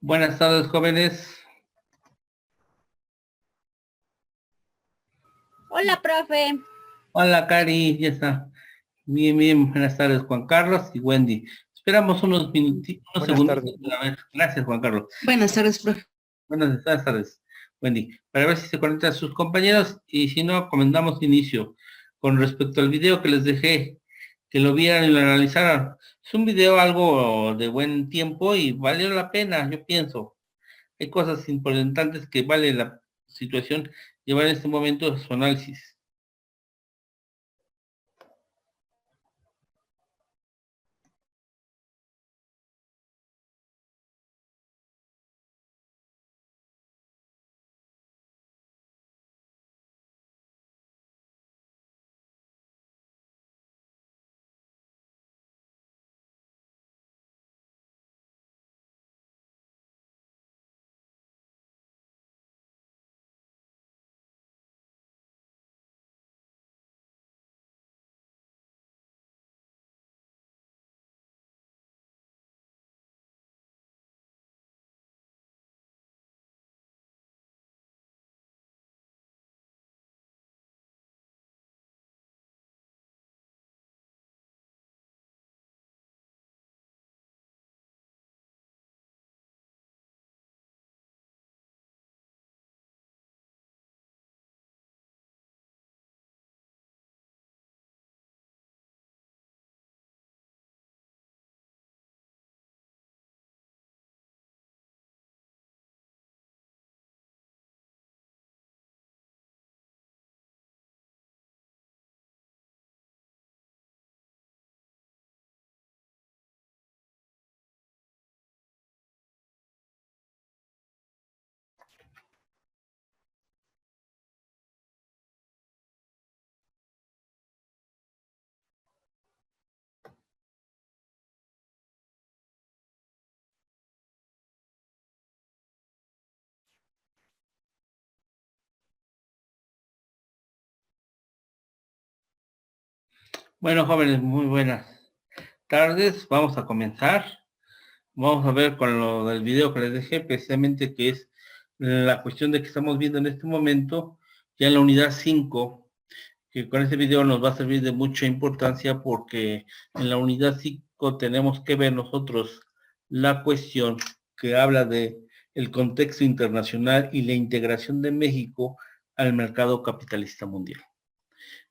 Buenas tardes, jóvenes. Hola, profe. Hola, Cari, ya está. Bien, bien, buenas tardes, Juan Carlos y Wendy. Esperamos unos minutitos, unos Buenas segundos. tardes. A ver, gracias, Juan Carlos. Buenas tardes, profe. Buenas tardes, Wendy. Para ver si se conectan sus compañeros y si no, comenzamos inicio. Con respecto al video que les dejé, que lo vieran y lo analizaran. Es un video algo de buen tiempo y valió la pena, yo pienso. Hay cosas importantes que vale la situación llevar en este momento su análisis. Bueno, jóvenes, muy buenas tardes. Vamos a comenzar. Vamos a ver con lo del video que les dejé, precisamente que es la cuestión de que estamos viendo en este momento, ya en la unidad 5, que con este video nos va a servir de mucha importancia porque en la unidad 5 tenemos que ver nosotros la cuestión que habla de el contexto internacional y la integración de México al mercado capitalista mundial.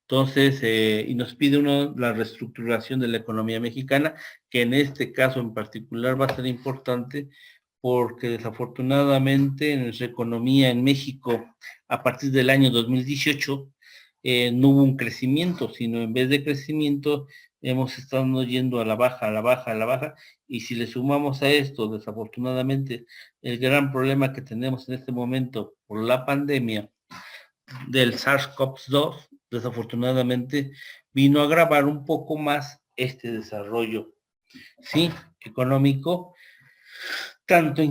Entonces, y nos pide uno la reestructuración de la economía mexicana, que en este caso en particular va a ser importante porque desafortunadamente en nuestra economía en México, a partir del año 2018, no hubo un crecimiento, sino en vez de crecimiento, hemos estado yendo a la baja, a la baja, a la baja, y si le sumamos a esto, desafortunadamente, el gran problema que tenemos en este momento por la pandemia del SARS-CoV-2, desafortunadamente, vino a agravar un poco más este desarrollo, sí, económico, tanto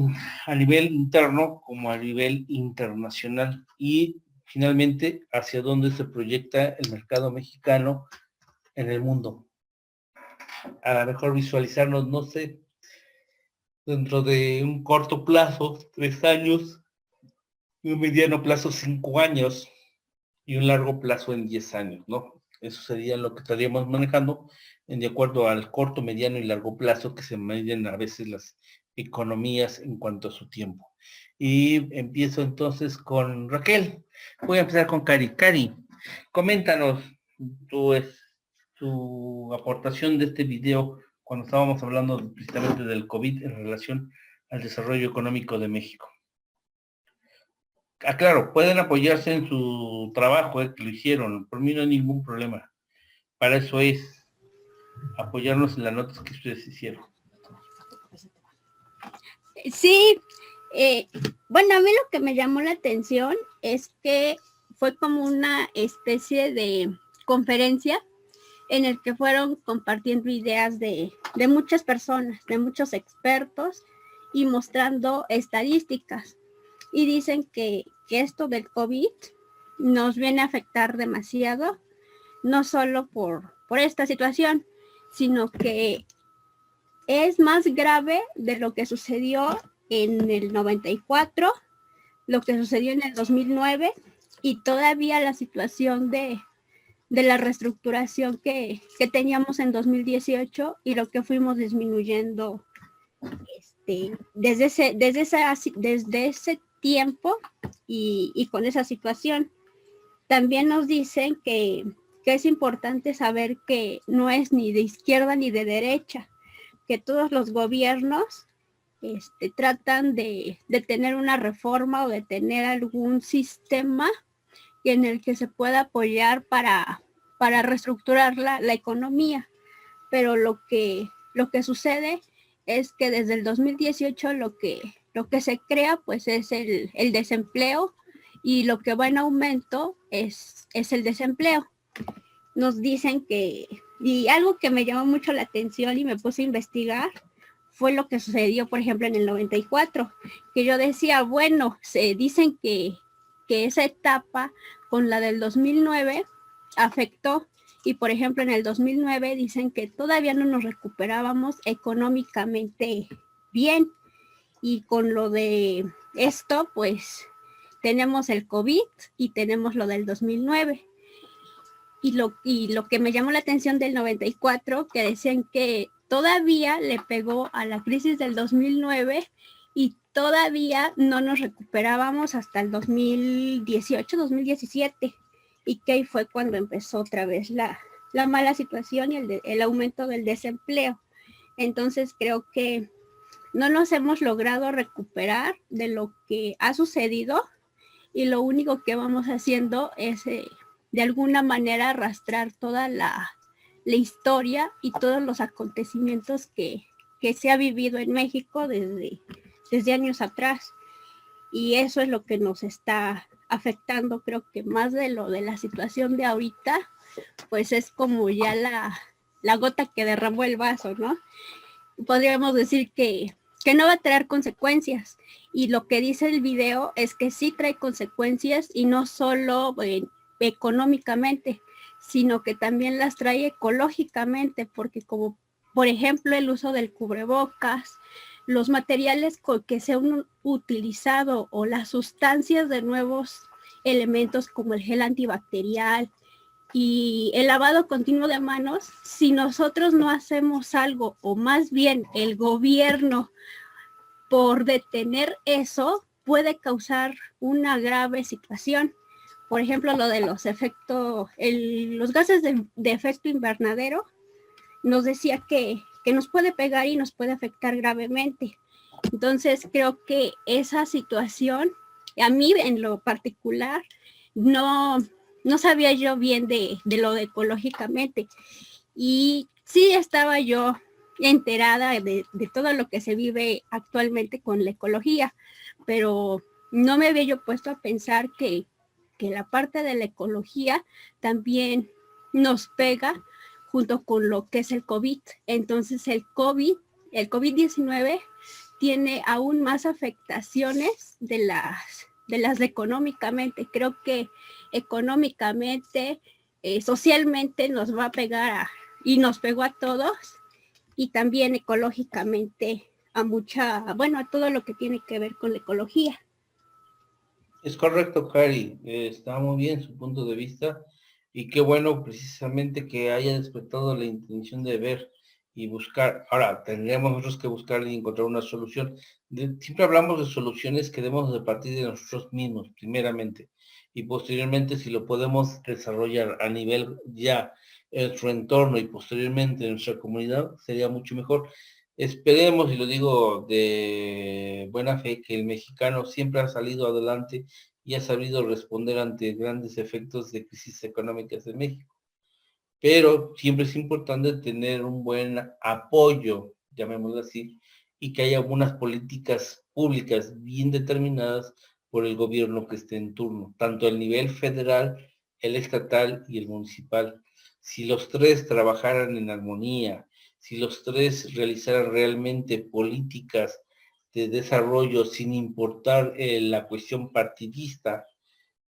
a nivel interno como a nivel internacional. Y finalmente, hacia dónde se proyecta el mercado mexicano en el mundo. A lo mejor visualizarnos, no sé, dentro de un corto plazo, 3 años, y un mediano plazo, 5 años, y un largo plazo en 10 años, ¿no? Eso sería lo que estaríamos manejando de acuerdo al corto, mediano y largo plazo que se miden a veces las economías en cuanto a su tiempo. Y empiezo entonces con Raquel. Voy a empezar con Cari. Cari, coméntanos tu aportación de este video cuando estábamos hablando precisamente del COVID en relación al desarrollo económico de México. Claro, pueden apoyarse en su trabajo, que lo hicieron. Por mí no hay ningún problema. Para eso es apoyarnos en las notas que ustedes hicieron. Sí, bueno, a mí lo que me llamó la atención es que fue como una especie de conferencia en el que fueron compartiendo ideas de muchas personas, de muchos expertos y mostrando estadísticas. Y dicen que esto del COVID nos viene a afectar demasiado, no solo por esta situación, sino que es más grave de lo que sucedió en el 94, lo que sucedió en el 2009 y todavía la situación de la reestructuración que teníamos en 2018 y lo que fuimos disminuyendo desde ese tiempo y con esa situación. También nos dicen que es importante saber que no es ni de izquierda ni de derecha, que todos los gobiernos tratan de tener una reforma o de tener algún sistema en el que se pueda apoyar para reestructurar la economía. Pero lo que sucede es que desde el 2018 lo que se crea pues es el desempleo, y lo que va en aumento es el desempleo. Nos dicen que, y algo que me llamó mucho la atención y me puse a investigar, fue lo que sucedió, por ejemplo, en el 94, que yo decía, bueno, se dicen que esa etapa con la del 2009 afectó, y por ejemplo en el 2009 dicen que todavía no nos recuperábamos económicamente bien, y con lo de esto pues tenemos el COVID y tenemos lo del 2009. Y lo que me llamó la atención del 94, que decían que todavía le pegó a la crisis del 2009 y todavía no nos recuperábamos hasta el 2018, 2017. Y que ahí fue cuando empezó otra vez la mala situación y el aumento del desempleo. Entonces creo que no nos hemos logrado recuperar de lo que ha sucedido, y lo único que vamos haciendo es de alguna manera arrastrar toda la historia y todos los acontecimientos que se ha vivido en México desde años atrás, y eso es lo que nos está afectando. Creo que más de lo de la situación de ahorita, pues es como ya la gota que derramó el vaso, ¿no? Podríamos decir que no va a traer consecuencias, y lo que dice el video es que sí trae consecuencias, y no solo económicamente, sino que también las trae ecológicamente, porque como por ejemplo el uso del cubrebocas, los materiales que se han utilizado o las sustancias de nuevos elementos como el gel antibacterial y el lavado continuo de manos, si nosotros no hacemos algo, o más bien el gobierno, por detener eso, puede causar una grave situación. Por ejemplo, lo de los los gases de efecto invernadero, nos decía que nos puede pegar y nos puede afectar gravemente. Entonces creo que esa situación, a mí en lo particular, no sabía yo bien de lo de ecológicamente, y sí estaba yo enterada de todo lo que se vive actualmente con la ecología, pero no me había yo puesto a pensar que la parte de la ecología también nos pega junto con lo que es el COVID. Entonces el COVID-19 tiene aún más afectaciones de las económicamente. Creo que económicamente, socialmente nos va a pegar y nos pegó a todos, y también ecológicamente a todo lo que tiene que ver con la ecología. Es correcto, Cari. Está muy bien su punto de vista, y qué bueno precisamente que haya despertado la intención de ver y buscar. Ahora, tendríamos nosotros que buscar y encontrar una solución. Siempre hablamos de soluciones que debemos de partir de nosotros mismos, primeramente, y posteriormente, si lo podemos desarrollar a nivel ya en nuestro entorno y posteriormente en nuestra comunidad, sería mucho mejor. Esperemos, y lo digo de buena fe, que el mexicano siempre ha salido adelante y ha sabido responder ante grandes efectos de crisis económicas en México. Pero siempre es importante tener un buen apoyo, llamémoslo así, y que haya algunas políticas públicas bien determinadas por el gobierno que esté en turno, tanto el nivel federal, el estatal y el municipal. Si los tres trabajaran en armonía, si los tres realizaran realmente políticas de desarrollo sin importar la cuestión partidista,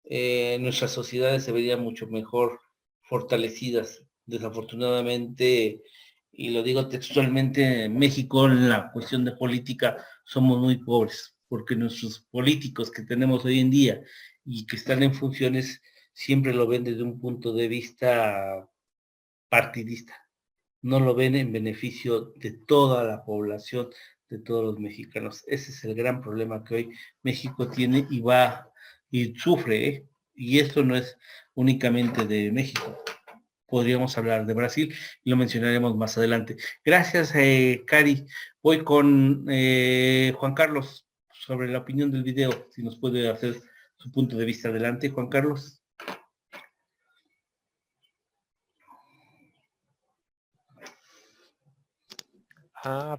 nuestras sociedades se verían mucho mejor fortalecidas. Desafortunadamente, y lo digo textualmente, en México la cuestión de política somos muy pobres, porque nuestros políticos que tenemos hoy en día y que están en funciones siempre lo ven desde un punto de vista partidista, no lo ven en beneficio de toda la población, de todos los mexicanos. Ese es el gran problema que hoy México tiene y va y sufre, ¿eh? Y esto no es únicamente de México. Podríamos hablar de Brasil y lo mencionaremos más adelante. Gracias, Cari. Voy con Juan Carlos sobre la opinión del video, si nos puede hacer su punto de vista. Adelante, Juan Carlos.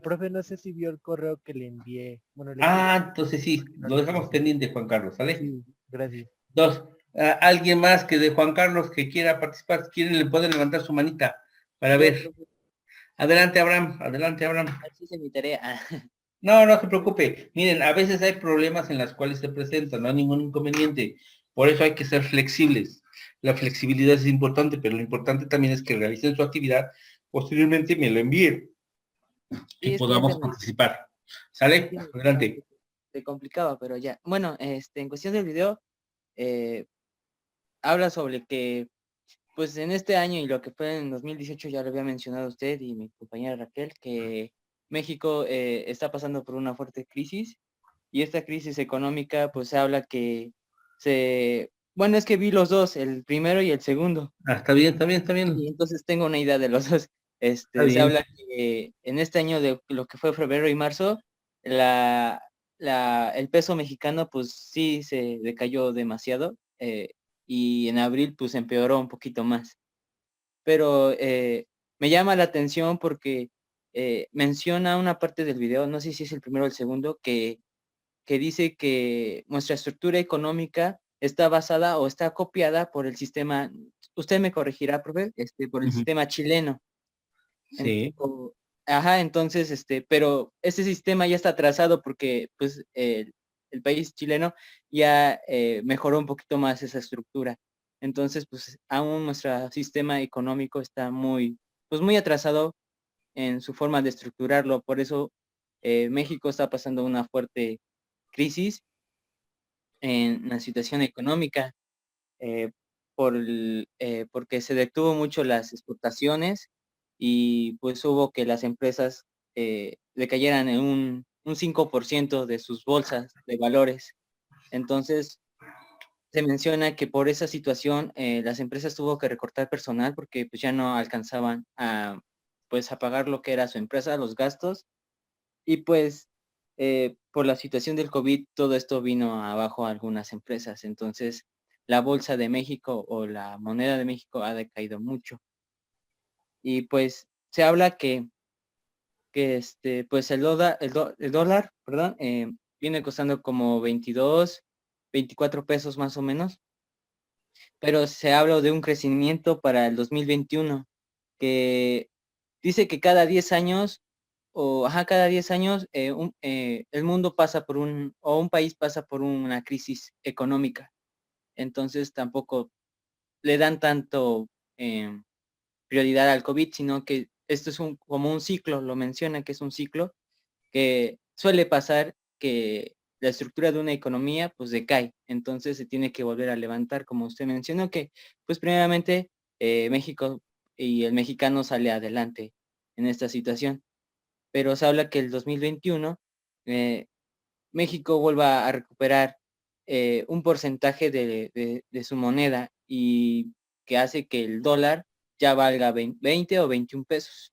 Profe, no sé si vio el correo que le envié. Bueno, Entonces sí, lo dejamos pendiente, Juan Carlos, ¿sale? Sí, gracias. Dos, alguien más que de Juan Carlos que quiera participar, si quieren le pueden levantar su manita para ver. Adelante, Abraham, adelante, Abraham. Así es mi tarea. No, no se preocupe. Miren, a veces hay problemas en las cuales se presentan, no hay ningún inconveniente. Por eso hay que ser flexibles. La flexibilidad es importante, pero lo importante también es que realicen su actividad, posteriormente me lo envíen y podamos participar. ¿Sale? Sí, Adelante. se complicaba, pero ya. Bueno, en cuestión del video, habla sobre que, pues en este año y lo que fue en 2018, ya lo había mencionado usted y mi compañera Raquel, que México está pasando por una fuerte crisis, y esta crisis económica, pues se habla que bueno, es que vi los dos, el primero y el segundo. Está bien, está bien, está bien. Y entonces tengo una idea de los dos. Se habla que en este año de lo que fue febrero y marzo, el peso mexicano pues sí se decayó demasiado, y en abril pues empeoró un poquito más. Pero me llama la atención porque menciona una parte del video, no sé si es el primero o el segundo, que dice que nuestra estructura económica está basada o está copiada por el sistema, usted me corregirá, profe, por el sistema chileno. Sí. Entonces, pero ese sistema ya está atrasado porque pues el país chileno ya mejoró un poquito más esa estructura. Entonces, pues aún nuestro sistema económico está pues muy atrasado en su forma de estructurarlo. Por eso México está pasando una fuerte crisis en la situación económica, porque se detuvo mucho las exportaciones y pues hubo que las empresas decayeran en un 5% de sus bolsas de valores. Entonces, se menciona que por esa situación las empresas tuvo que recortar personal porque pues ya no alcanzaban pues a pagar lo que era su empresa, los gastos, y pues por la situación del COVID, todo esto vino abajo a algunas empresas. Entonces, la bolsa de México o la moneda de México ha decaído mucho. Y pues se habla que pues el dólar, perdón, viene costando como 22, 24 pesos más o menos. Pero se habla de un crecimiento para el 2021, que dice que cada 10 años cada 10 años el mundo pasa por un país pasa por una crisis económica. Entonces tampoco le dan tanto prioridad al COVID, sino que esto es como un ciclo, lo menciona que es un ciclo que suele pasar, que la estructura de una economía pues decae, entonces se tiene que volver a levantar, como usted mencionó, que pues primeramente México y el mexicano sale adelante en esta situación, pero se habla que el 2021 México vuelva a recuperar un porcentaje de su moneda, y que hace que el dólar ya valga 20 o 21 pesos.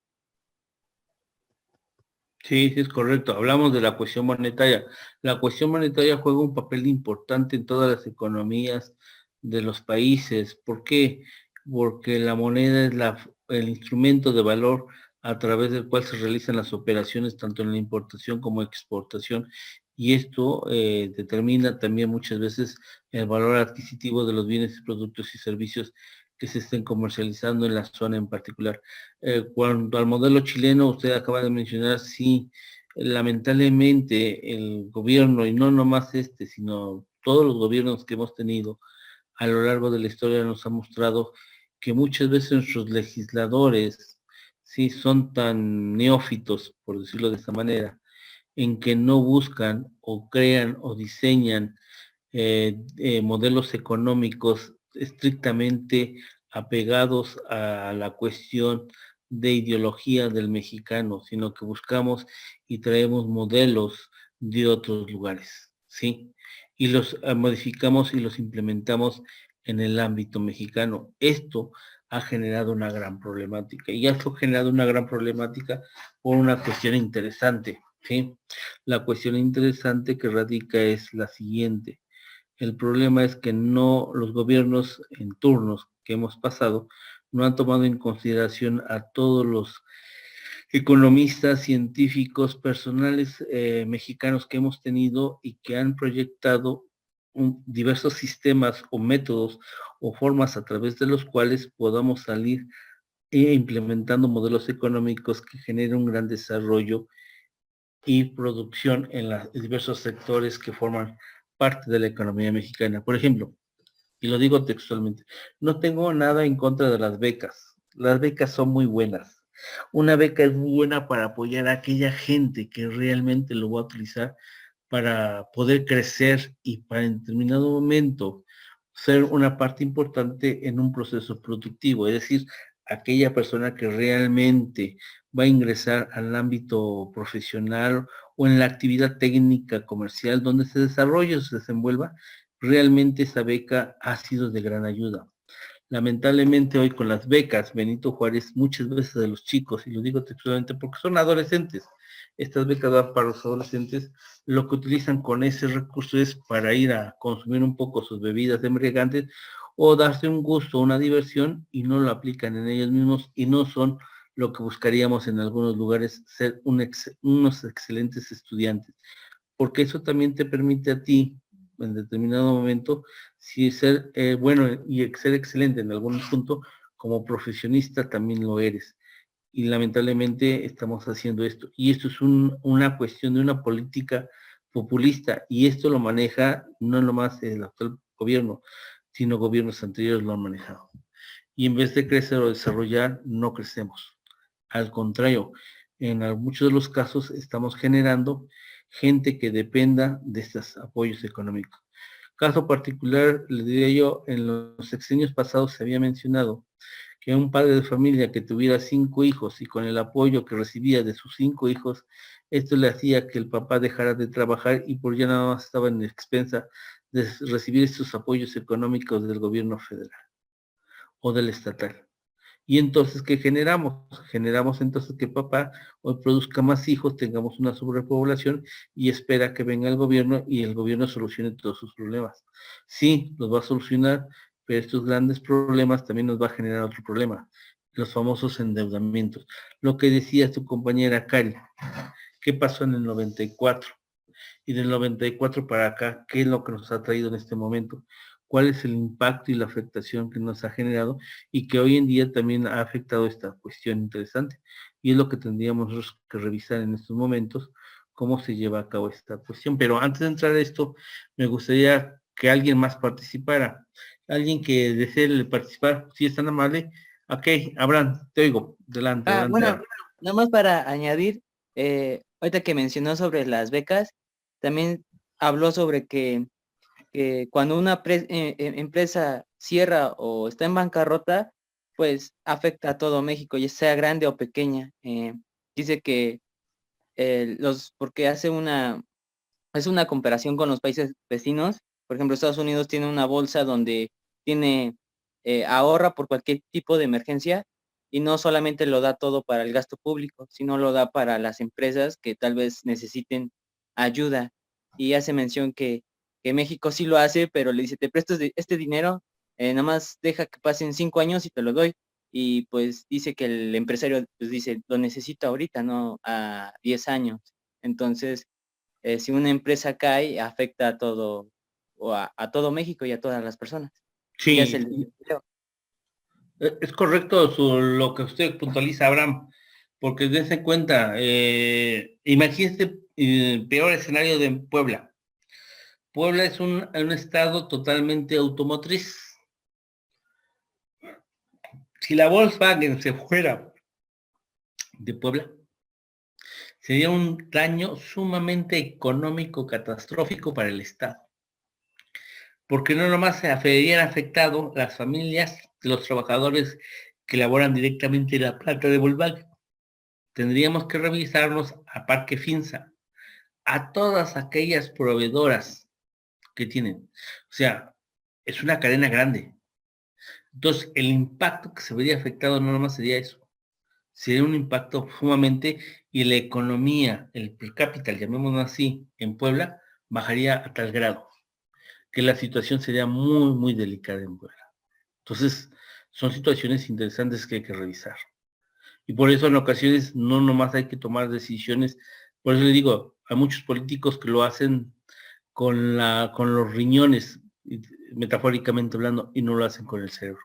Sí, sí, es correcto. Hablamos de la cuestión monetaria. La cuestión monetaria juega un papel importante en todas las economías de los países. ¿Por qué? Porque la moneda es el instrumento de valor a través del cual se realizan las operaciones tanto en la importación como exportación. Y esto determina también muchas veces el valor adquisitivo de los bienes, productos y servicios que se estén comercializando en la zona en particular. Cuanto al modelo chileno, usted acaba de mencionar, sí, lamentablemente el gobierno, y no nomás sino todos los gobiernos que hemos tenido a lo largo de la historia nos ha mostrado que muchas veces nuestros legisladores, sí, son tan neófitos, por decirlo de esta manera, en que no buscan o crean o diseñan modelos económicos estrictamente apegados a la cuestión de ideología del mexicano, sino que buscamos y traemos modelos de otros lugares, ¿sí? Y los modificamos y los implementamos en el ámbito mexicano. Esto ha generado una gran problemática y esto ha generado una gran problemática por una cuestión interesante, ¿sí? La cuestión interesante que radica es la siguiente. El problema es que no, los gobiernos en turnos que hemos pasado no han tomado en consideración a todos los economistas, científicos, personales mexicanos que hemos tenido y que han proyectado diversos sistemas o métodos o formas a través de los cuales podamos salir implementando modelos económicos que generen un gran desarrollo y producción en los diversos sectores que forman parte de la economía mexicana. Por ejemplo, y lo digo textualmente, no tengo nada en contra de las becas. Las becas son muy buenas. Una beca es muy buena para apoyar a aquella gente que realmente lo va a utilizar para poder crecer y para en determinado momento ser una parte importante en un proceso productivo, es decir, aquella persona que realmente va a ingresar al ámbito profesional o en la actividad técnica comercial donde se desarrolle o se desenvuelva, realmente esa beca ha sido de gran ayuda. Lamentablemente hoy con las becas, Benito Juárez, muchas veces de los chicos, y lo digo textualmente porque son adolescentes, estas becas van para los adolescentes, lo que utilizan con ese recurso es para ir a consumir un poco sus bebidas embriagantes o darse un gusto, una diversión, y no lo aplican en ellos mismos y no son lo que buscaríamos en algunos lugares, ser unos excelentes estudiantes, porque eso también te permite a ti, en determinado momento, si ser bueno y ser excelente en algún punto, como profesionista también lo eres. Y lamentablemente estamos haciendo esto. Y esto es una cuestión de una política populista, y esto lo maneja no nomás el actual gobierno, sino gobiernos anteriores lo han manejado. Y en vez de crecer o desarrollar, no crecemos. Al contrario, en muchos de los casos estamos generando gente que dependa de estos apoyos económicos. Caso particular, le diría yo, en los sexenios pasados se había mencionado que un padre de familia que tuviera 5 hijos y con el apoyo que recibía de sus 5 hijos, esto le hacía que el papá dejara de trabajar y por ya nada más estaba en expensa de recibir estos apoyos económicos del gobierno federal o del estatal. Y entonces, ¿qué generamos? Generamos entonces que papá hoy produzca más hijos, tengamos una sobrepoblación y espera que venga el gobierno y el gobierno solucione todos sus problemas. Sí, los va a solucionar, pero estos grandes problemas también nos va a generar otro problema, los famosos endeudamientos. Lo que decía tu compañera Cari, ¿qué pasó en el 94? Y del 94 para acá, ¿qué es lo que nos ha traído en este momento? ¿Cuál es el impacto y la afectación que nos ha generado y que hoy en día también ha afectado esta cuestión interesante? Y es lo que tendríamos que revisar en estos momentos, cómo se lleva a cabo esta cuestión. Pero antes de entrar a esto, me gustaría que alguien más participara. Alguien que desee participar, si es tan amable. Ok, Abraham, te oigo. Adelante, adelante. Bueno, nada más para añadir, ahorita que mencionó sobre las becas, también habló sobre que cuando una empresa cierra o está en bancarrota, pues afecta a todo México, ya sea grande o pequeña. Dice que porque es una comparación con los países vecinos. Por ejemplo, Estados Unidos tiene una bolsa donde tiene, ahorra por cualquier tipo de emergencia y no solamente lo da todo para el gasto público, sino lo da para las empresas que tal vez necesiten ayuda. Y hace mención que México sí lo hace, pero le dice, te presto este dinero, nada más deja que pasen 5 años y te lo doy. Y pues dice que el empresario pues dice, lo necesito ahorita, no a 10 años. Entonces, si una empresa cae, afecta a todo, o a todo México y a todas las personas. Y es Sí, el desempleo. es correcto lo que usted puntualiza, Abraham, porque dense cuenta, imagínese el peor escenario de Puebla. Puebla es un estado totalmente automotriz. Si la Volkswagen se fuera de Puebla, Sería un daño sumamente económico, catastrófico para el Estado. Porque no nomás se verían afectado las familias de los trabajadores que laboran directamente en la planta de Volkswagen. Tendríamos que revisarnos a Parque Finsa, a todas aquellas proveedoras que tienen. O sea, es una cadena grande. Entonces, el impacto que se vería afectado no nomás sería eso. Sería un impacto sumamente, y la economía, el per cápita, llamémoslo así, en Puebla, bajaría a tal grado que la situación sería muy, muy delicada en Puebla. Entonces, son situaciones interesantes que hay que revisar. Y por eso en ocasiones no nomás hay que tomar decisiones. Por eso le digo, hay muchos políticos que lo hacen con los riñones, metafóricamente hablando, y no lo hacen con el cerebro.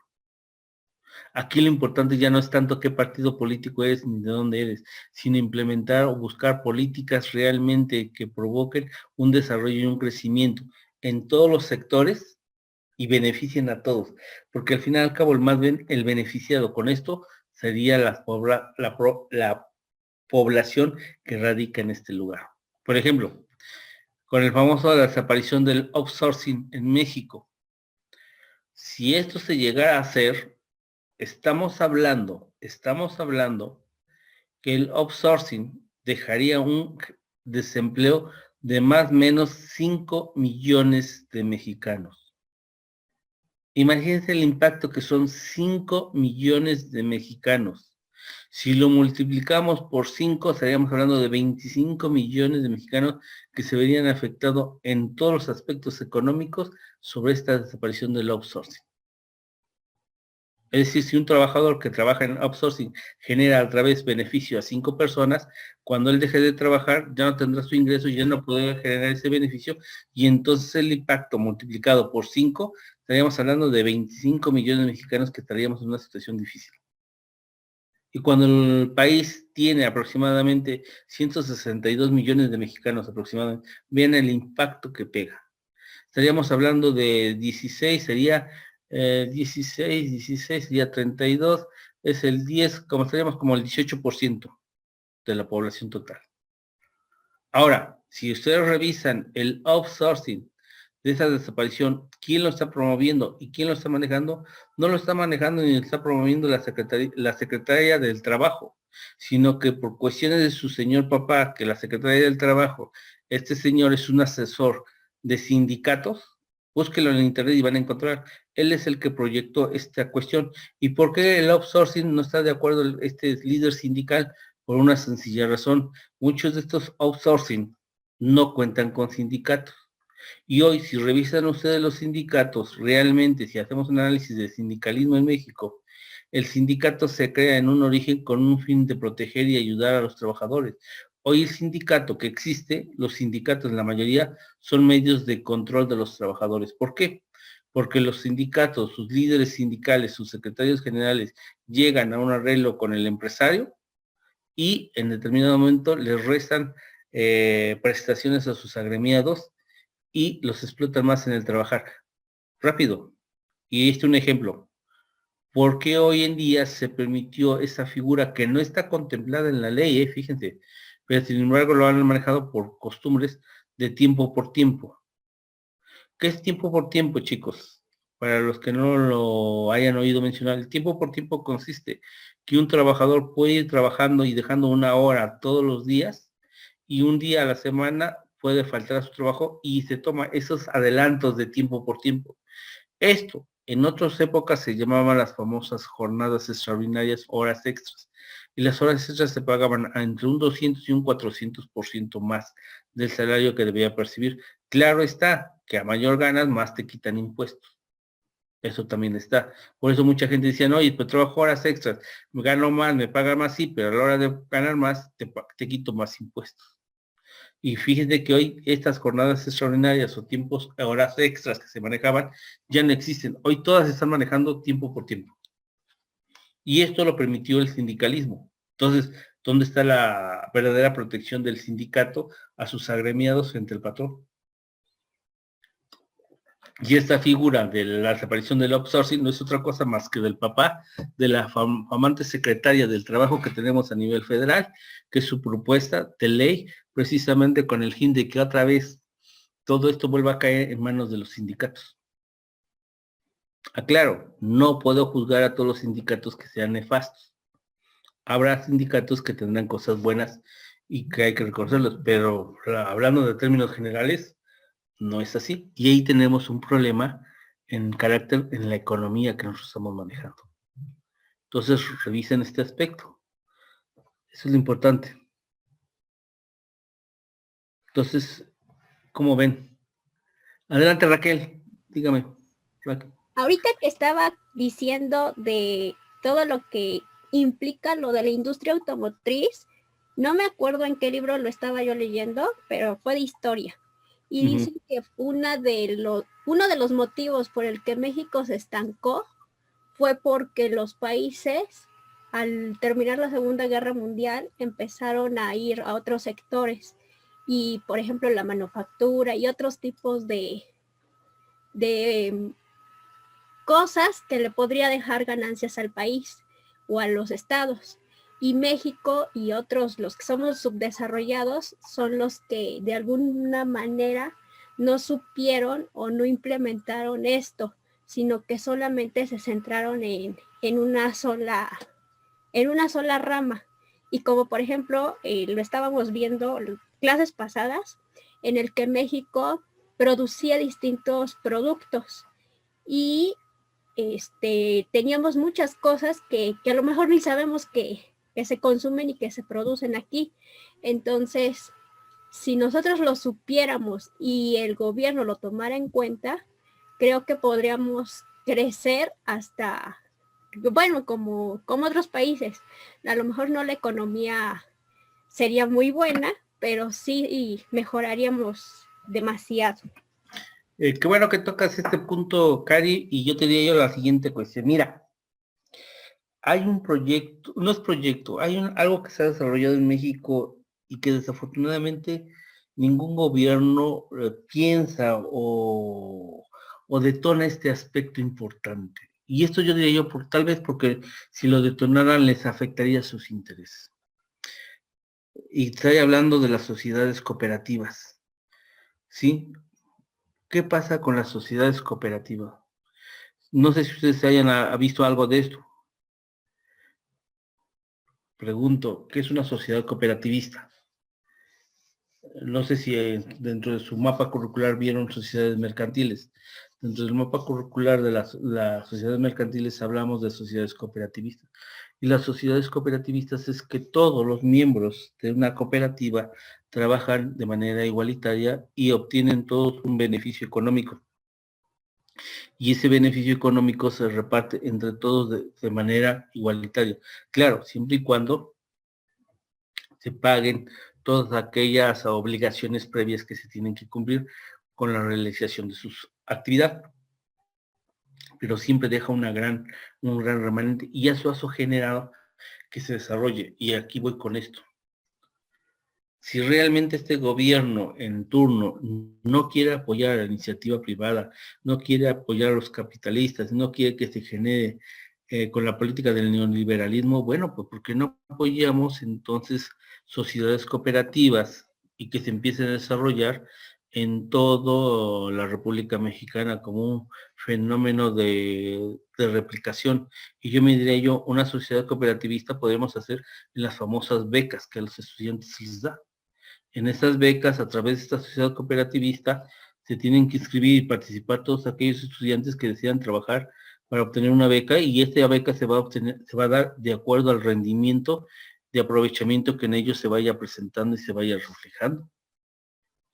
Aquí lo importante ya no es tanto qué partido político eres ni de dónde eres, sino implementar o buscar políticas realmente que provoquen un desarrollo y un crecimiento en todos los sectores y beneficien a todos. Porque al final y al cabo el beneficiado con esto sería la población que radica en este lugar. Por ejemplo, con el famoso de la desaparición del outsourcing en México. Si esto se llegara a hacer, estamos hablando que el outsourcing dejaría un desempleo de más o menos 5 millones de mexicanos. Imagínense el impacto que son 5 millones de mexicanos. Si lo multiplicamos por 5, estaríamos hablando de 25 millones de mexicanos que se verían afectados en todos los aspectos económicos sobre esta desaparición del outsourcing. Es decir, si un trabajador que trabaja en outsourcing genera a través beneficio a 5 personas, cuando él deje de trabajar ya no tendrá su ingreso y ya no podrá generar ese beneficio, y entonces el impacto multiplicado por 5, estaríamos hablando de 25 millones de mexicanos que estaríamos en una situación difícil. Y cuando el país tiene aproximadamente 162 millones de mexicanos aproximadamente, vean el impacto que pega. Estaríamos hablando de 16, sería 16 sería 32, es el 10, como estaríamos como el 18% de la población total. Ahora, si ustedes revisan el outsourcing de esa desaparición, quién lo está promoviendo y quién lo está manejando, no lo está manejando ni lo está promoviendo la Secretaría del Trabajo, sino que por cuestiones de su señor papá, que la Secretaría del Trabajo, este señor es un asesor de sindicatos, búsquelo en internet y van a encontrar, él es el que proyectó esta cuestión. ¿Y por qué el outsourcing no está de acuerdo este líder sindical? Por una sencilla razón, muchos de estos outsourcing no cuentan con sindicatos. Y hoy, si revisan ustedes los sindicatos, realmente, si hacemos un análisis del sindicalismo en México, el sindicato se crea en un origen con un fin de proteger y ayudar a los trabajadores. Hoy el sindicato que existe, los sindicatos en la mayoría, son medios de control de los trabajadores. ¿Por qué? Porque los sindicatos, sus líderes sindicales, sus secretarios generales, llegan a un arreglo con el empresario y en determinado momento les restan prestaciones a sus agremiados y los explotan más en el trabajar. Rápido. Y este es un ejemplo. ¿Por qué hoy en día se permitió esa figura que no está contemplada en la ley? Fíjense, pero sin embargo lo han manejado por costumbres de tiempo por tiempo. ¿Qué es tiempo por tiempo, chicos? Para los que no lo hayan oído mencionar, el tiempo por tiempo consiste que un trabajador puede ir trabajando y dejando una hora todos los días y un día a la semana puede faltar a su trabajo y se toma esos adelantos de tiempo por tiempo. Esto en otras épocas se llamaban las famosas jornadas extraordinarias, horas extras. Y las horas extras se pagaban entre un 200 y un 400% más del salario que debía percibir. Claro está que a mayor ganas, más te quitan impuestos. Eso también está. Por eso mucha gente decía, no, oye, pues trabajo horas extras, me gano más, me pagan más, sí, pero a la hora de ganar más, te quito más impuestos. Y fíjense que hoy estas jornadas extraordinarias o tiempos, horas extras que se manejaban, ya no existen. Hoy todas se están manejando tiempo por tiempo. Y esto lo permitió el sindicalismo. Entonces, ¿dónde está la verdadera protección del sindicato a sus agremiados frente al patrón? Y esta figura de la desaparición del outsourcing no es otra cosa más que del papá de la flamante secretaria del trabajo que tenemos a nivel federal, que es su propuesta de ley, precisamente con el fin de que otra vez todo esto vuelva a caer en manos de los sindicatos. Aclaro, no puedo juzgar a todos los sindicatos que sean nefastos. Habrá sindicatos que tendrán cosas buenas y que hay que reconocerlos, pero hablando de términos generales, no es así. Y ahí tenemos un problema en carácter en la economía que nosotros estamos manejando. Entonces, revisen este aspecto. Eso es lo importante. Entonces, ¿cómo ven? Adelante, Raquel. Dígame, Raquel. Ahorita que estaba diciendo de todo lo que implica lo de la industria automotriz, no me acuerdo en qué libro lo estaba yo leyendo, pero fue de historia. Y dicen que uno de los motivos por el que México se estancó fue porque los países, al terminar la Segunda Guerra Mundial, empezaron a ir a otros sectores. Y, por ejemplo, la manufactura y otros tipos de cosas que le podría dejar ganancias al país o a los estados. Y México y otros, los que somos subdesarrollados, son los que de alguna manera no supieron o no implementaron esto, sino que solamente se centraron en una sola rama. Y como por ejemplo, lo estábamos viendo clases pasadas, en el que México producía distintos productos y teníamos muchas cosas que a lo mejor ni sabemos que se consumen y que se producen aquí. Entonces, si nosotros lo supiéramos y el gobierno lo tomara en cuenta, creo que podríamos crecer hasta, bueno, como otros países. A lo mejor no la economía sería muy buena, pero sí mejoraríamos demasiado. Qué bueno que tocas este punto, Cari, y yo te diría yo la siguiente cuestión. Mira, hay un proyecto, no es proyecto, hay algo que se ha desarrollado en México y que desafortunadamente ningún gobierno piensa o detona este aspecto importante. Y esto yo diría yo, tal vez porque si lo detonaran les afectaría sus intereses. Y estoy hablando de las sociedades cooperativas, ¿sí? ¿Qué pasa con las sociedades cooperativas? No sé si ustedes hayan visto algo de esto. Pregunto, ¿qué es una sociedad cooperativista? No sé si dentro de su mapa curricular vieron sociedades mercantiles. Dentro del mapa curricular de las sociedades mercantiles hablamos de sociedades cooperativistas. Y las sociedades cooperativistas es que todos los miembros de una cooperativa trabajan de manera igualitaria y obtienen todos un beneficio económico. Y ese beneficio económico se reparte entre todos de manera igualitaria. Claro, siempre y cuando se paguen todas aquellas obligaciones previas que se tienen que cumplir con la realización de sus actividades. Pero siempre deja un gran remanente y eso ha generado que se desarrolle. Y aquí voy con esto. Si realmente este gobierno en turno no quiere apoyar a la iniciativa privada, no quiere apoyar a los capitalistas, no quiere que se genere con la política del neoliberalismo, bueno, pues ¿por qué no apoyamos entonces sociedades cooperativas y que se empiecen a desarrollar en toda la República Mexicana como un fenómeno de replicación? Y yo me diría yo, una sociedad cooperativista podemos hacer en las famosas becas que a los estudiantes se les da. En estas becas, a través de esta sociedad cooperativista, se tienen que inscribir y participar todos aquellos estudiantes que decidan trabajar para obtener una beca y esta beca se va a dar de acuerdo al rendimiento de aprovechamiento que en ellos se vaya presentando y se vaya reflejando.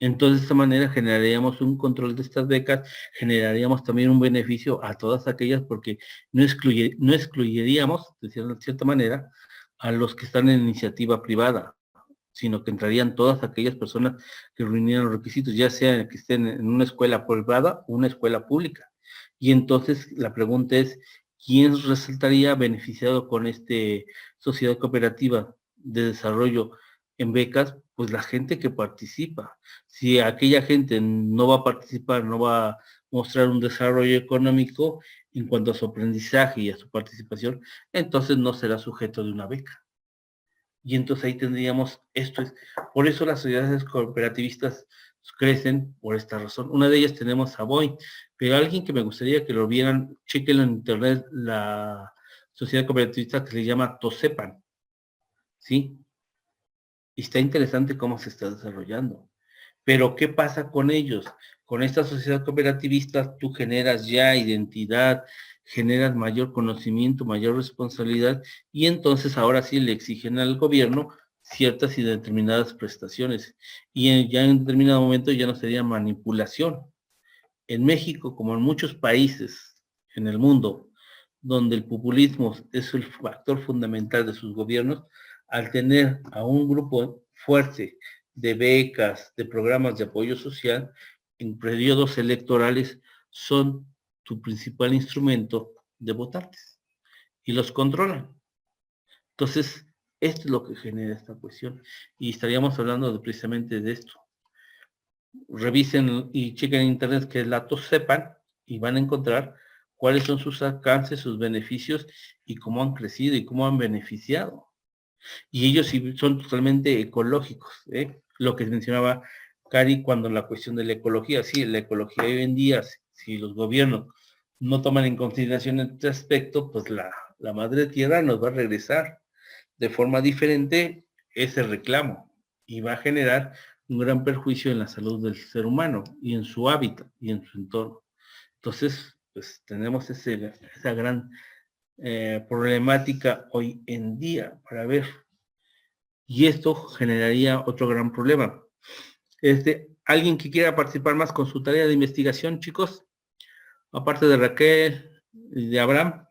Entonces, de esta manera generaríamos un control de estas becas, generaríamos también un beneficio a todas aquellas porque no excluiríamos, de cierta manera, a los que están en iniciativa privada, sino que entrarían todas aquellas personas que reunieran los requisitos, ya sea que estén en una escuela privada o una escuela pública. Y entonces la pregunta es, ¿quién resultaría beneficiado con esta sociedad cooperativa de desarrollo en becas? Pues la gente que participa. Si aquella gente no va a participar, no va mostrar un desarrollo económico en cuanto a su aprendizaje y a su participación, entonces no será sujeto de una beca. Y entonces ahí tendríamos, por eso las sociedades cooperativistas crecen por esta razón. Una de ellas tenemos a Boy, pero alguien que me gustaría que lo vieran, chequenlo en internet, la sociedad cooperativista que se llama Tosepan, ¿sí? Y está interesante cómo se está desarrollando. Pero ¿qué pasa con ellos? Con esta sociedad cooperativista tú generas ya identidad, generas mayor conocimiento, mayor responsabilidad y entonces ahora sí le exigen al gobierno ciertas y determinadas prestaciones. Y ya en determinado momento ya no sería manipulación. En México, como en muchos países en el mundo, donde el populismo es el factor fundamental de sus gobiernos, al tener a un grupo fuerte de becas, de programas de apoyo social, en periodos electorales son tu principal instrumento de votantes y los controlan. Entonces, esto es lo que genera esta cuestión y estaríamos hablando precisamente de esto. Revisen y chequen en internet qué datos sepan y van a encontrar cuáles son sus alcances, sus beneficios y cómo han crecido y cómo han beneficiado. Y ellos sí son totalmente ecológicos, ¿eh? Lo que mencionaba Cari cuando la cuestión de la ecología, sí, la ecología hoy en día, si los gobiernos no toman en consideración este aspecto, pues la madre tierra nos va a regresar de forma diferente ese reclamo y va a generar un gran perjuicio en la salud del ser humano y en su hábitat y en su entorno. Entonces, pues tenemos esa gran problemática hoy en día para ver. Y esto generaría otro gran problema. ¿Alguien que quiera participar más con su tarea de investigación, chicos? Aparte de Raquel y de Abraham.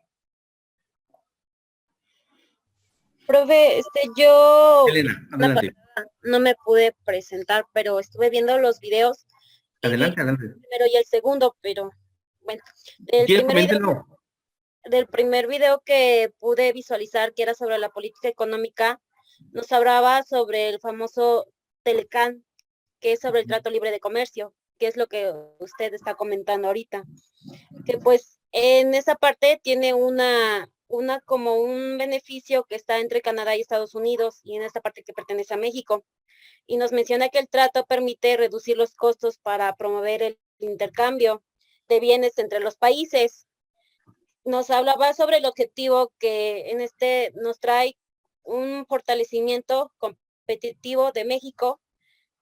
Profe, yo Elena, adelante. no me pude presentar, pero estuve viendo los videos y vi Adelante, adelante. el primero y el segundo, pero bueno, del primer video que pude visualizar, que era sobre la política económica, nos hablaba sobre el famoso Telecán, que es sobre el trato libre de comercio, que es lo que usted está comentando ahorita, que pues en esa parte tiene una como un beneficio que está entre Canadá y Estados Unidos y en esta parte que pertenece a México. Y nos menciona que el trato permite reducir los costos para promover el intercambio de bienes entre los países. Nos hablaba sobre el objetivo que en este nos trae un fortalecimiento competitivo de México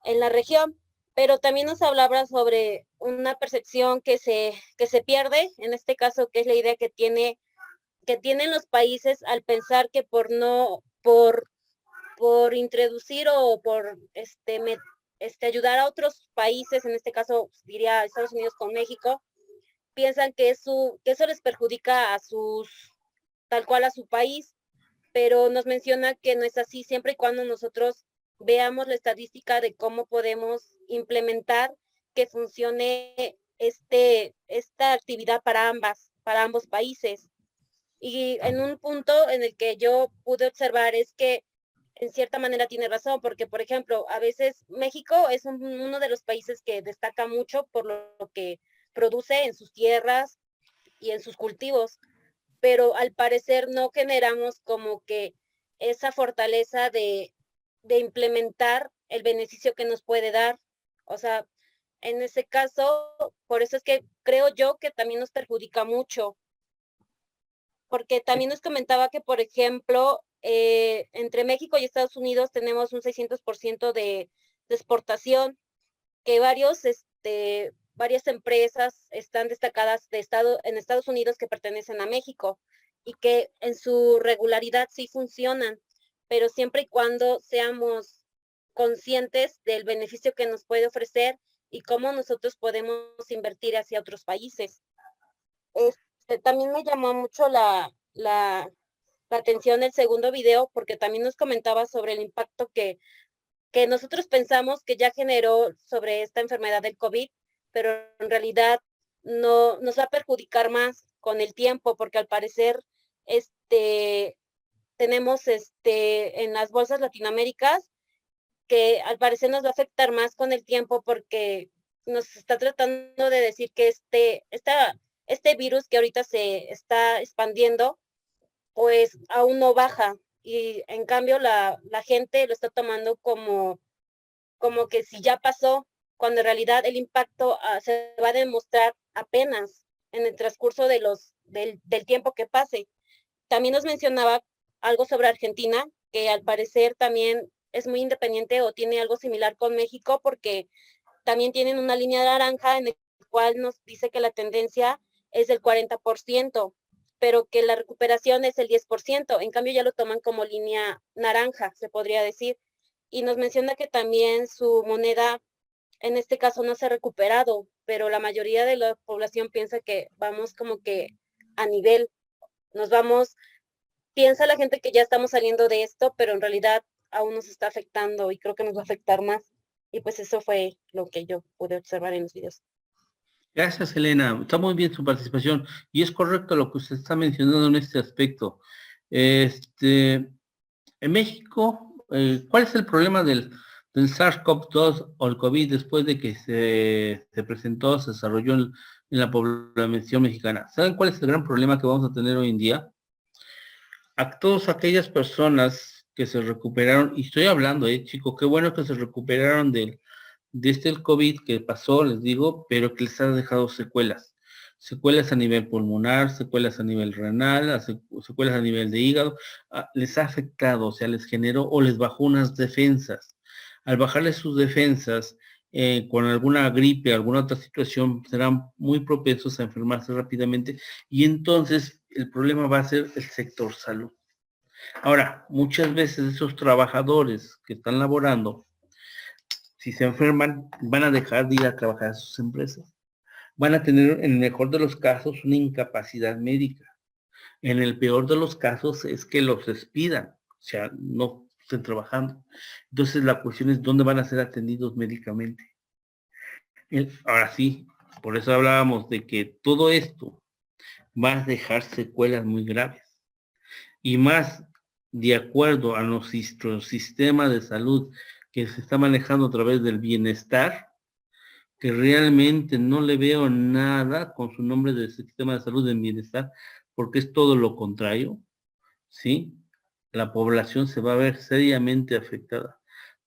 en la región, pero también nos hablaba sobre una percepción que se pierde, en este caso, que es la idea que tienen los países al pensar que por introducir o por ayudar a otros países, en este caso diría Estados Unidos con México, piensan que eso les perjudica tal cual a su país, pero nos menciona que no es así siempre y cuando nosotros veamos la estadística de cómo podemos implementar que funcione esta actividad para ambos países. Y en un punto en el que yo pude observar es que en cierta manera tiene razón, porque por ejemplo, a veces México es uno de los países que destaca mucho por lo que produce en sus tierras y en sus cultivos, pero al parecer no generamos como que esa fortaleza de implementar el beneficio que nos puede dar. O sea, en ese caso, por eso es que creo yo que también nos perjudica mucho, porque también nos comentaba que, por ejemplo, entre México y Estados Unidos tenemos un 600% de exportación, que varias empresas están destacadas en Estados Unidos que pertenecen a México y que en su regularidad sí funcionan, pero siempre y cuando seamos conscientes del beneficio que nos puede ofrecer y cómo nosotros podemos invertir hacia otros países. También me llamó mucho la atención el segundo video, porque también nos comentaba sobre el impacto que nosotros pensamos que ya generó sobre esta enfermedad del COVID, pero en realidad no nos va a perjudicar más con el tiempo, porque al parecer tenemos en las bolsas Latinoaméricas que al parecer nos va a afectar más con el tiempo, porque nos está tratando de decir que este virus que ahorita se está expandiendo, pues aún no baja. Y en cambio la gente lo está tomando como que si ya pasó, cuando en realidad el impacto se va a demostrar apenas en el transcurso de del tiempo que pase. También nos mencionaba algo sobre Argentina, que al parecer también es muy independiente o tiene algo similar con México, porque también tienen una línea naranja en el cual nos dice que la tendencia es del 40%, pero que la recuperación es el 10%. En cambio ya lo toman como línea naranja, se podría decir. Y nos menciona que también su moneda en este caso no se ha recuperado, pero la mayoría de la población piensa que vamos como que a nivel, piensa la gente que ya estamos saliendo de esto, pero en realidad aún nos está afectando y creo que nos va a afectar más. Y pues eso fue lo que yo pude observar en los videos. Gracias, Elena. Está muy bien su participación y es correcto lo que usted está mencionando en este aspecto. En México, ¿cuál es el problema del SARS-CoV-2 o el COVID después de que se presentó, se desarrolló en la población mexicana? ¿Saben cuál es el gran problema que vamos a tener hoy en día? A todas aquellas personas que se recuperaron, y estoy hablando, chicos, qué bueno que se recuperaron de el COVID que pasó, les digo, pero que les ha dejado secuelas. Secuelas a nivel pulmonar, secuelas a nivel renal, secuelas a nivel de hígado, les ha afectado, o sea, les generó o les bajó unas defensas. Al bajarles sus defensas, con alguna gripe, alguna otra situación, serán muy propensos a enfermarse rápidamente y entonces el problema va a ser el sector salud. Ahora, muchas veces esos trabajadores que están laborando, si se enferman, van a dejar de ir a trabajar a sus empresas. Van a tener, en el mejor de los casos, una incapacidad médica. En el peor de los casos es que los despidan, o sea, no estén trabajando. Entonces la cuestión es dónde van a ser atendidos médicamente. Ahora sí, por eso hablábamos de que todo esto va a dejar secuelas muy graves. Y más de acuerdo a nuestro sistema de salud que se está manejando a través del bienestar, que realmente no le veo nada con su nombre del sistema de salud del bienestar, porque es todo lo contrario, ¿sí? La población se va a ver seriamente afectada.